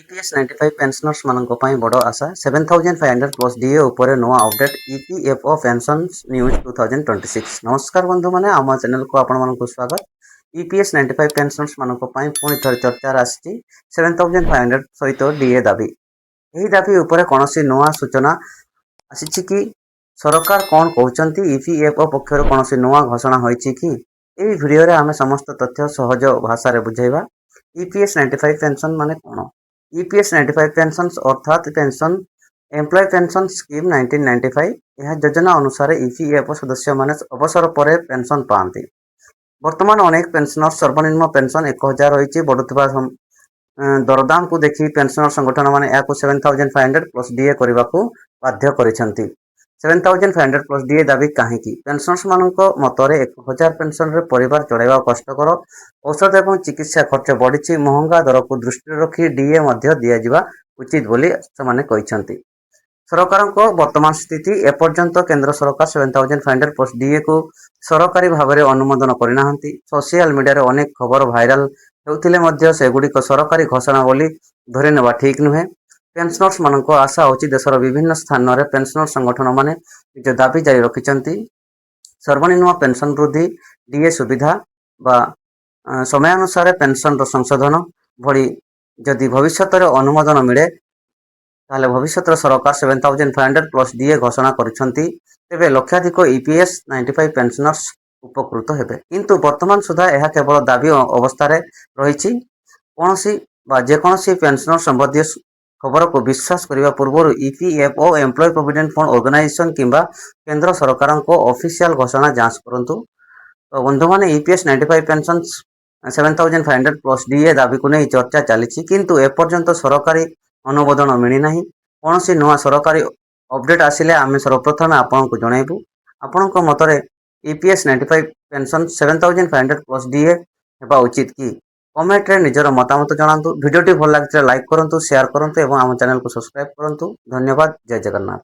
EPS 95 pensioners ମାନଙ୍କ ପାଇଁ ବଡ଼ ଆଶା 7500 ପ୍ଲସ୍ DA ଉପରେ ନୂଆ ଅପଡେଟ୍ EPFO ପେନ୍ସନ୍ସ ନ୍ୟୁଜ୍ 2026। ନମସ୍କାର ବନ୍ଧୁମାନେ, ଆମ ଚ୍ୟାନେଲକୁ ଆପଣମାନଙ୍କୁ ସ୍ୱାଗତ। EPS 95 ପେନ୍ସନର୍ସ ମାନଙ୍କ ପାଇଁ ପୁଣି ଥରେ ଚର୍ଚ୍ଚାରେ ଆସିଛି 7500 ସହିତ DA ଦାବି। ଏହି ଦାବି ଉପରେ କୌଣସି ନୂଆ ସୂଚନା ଆସିଛି କି? ସରକାର କ'ଣ କହୁଛନ୍ତି? EPFO ପକ୍ଷରୁ କୌଣସି ନୂଆ ଘୋଷଣା ହୋଇଛି କି? ଏହି ଭିଡ଼ିଓରେ ଆମେ ସମସ୍ତ ତଥ୍ୟ ସହଜ ଭାଷାରେ ବୁଝାଇବା। EPS 95 ପେନ୍ସନ୍ ମାନେ କ'ଣ? EPS 95 पेंशन्स अर्थात पेंशन एम्प्लॉय पेंशन स्कीम 1995 यह योजना अनुसार EPFO सदस्य माने अवसर पर पेंशन पाती। वर्तमान अनेक पेंशनर सर्वनिम्न पेंशन 1000 रही बढ़ुवा दरदाम को देखी पेंशनर संगठन माने 7500 प्लस DA करने को बाध्य करिसेंती। 7500 प्लस DA दाबी कहीं पेंशनर्स मानक मतरे 1000 पेंशन रे परिवार चलाइबा कष्टकर, औषध एवं चिकित्सा खर्च बढ़ी, महंगा दर को दृष्टि रखी DA मध्य दिया उचित बोली सेमाने कहिसेंती। सरकार को वर्तमान स्थिति एपर्यंत केंद्र सरकार 7500 प्लस DA को सरकारी भाव में अनुमोदन करना। सोशल मीडिया रे अनेक खबर भाइराल होउथिले मध्य सेगुड़िक सरकारी घोषणा बोली धरि नेबा ठीक नुहे। पेंशनर्स मानक आशा होची देशर विभिन्न स्थान में पेंशनर संगठन माने निज दाबी जारी रखिचंती। सर्वनिम्न पेंशन वृद्धि, DA सुविधा बा समयानुसार पेंशन संशोधन भली जदि भविष्य में अनुमोदन मिले ताले भविष्य सरकार 7500 प्लस DA घोषणा करिसेंती। तेबे लक्षाधिक EPS 95 पेंशनर्स उपकृत हेबे, किंतु वर्तमान सुधा यह केवल दाबी अवस्था रही। कौनसी जेकोसी पेंशनर संबंधी खबर को विश्वास करने पूर्व EPFO employ provident fund organisation किंबा केंद्र सरकार को ऑफिशियल घोषणा जांच करंतु। तो बंधु माने EPS 95 पेंशन 7500 प्लस DA दाबी को नहीं चर्चा चली, किंतु एपर्यंत सरकारी अनुमोदन मिलना। कौन सी नुआ सरकारी अपडेट आसिले आम सर्वप्रथम आपण को जनइबू। आपण मतरे EPS 95 पेंशन 7500 प्लस DA हेबा उचित कि? कमेंट रे निजर मतामत जणातु। वीडियोटी भल लगे लाइक करंतु, शेयर करंतु एवं आम चैनल को सब्सक्राइब करंतु। धन्यवाद। जय जगन्नाथ।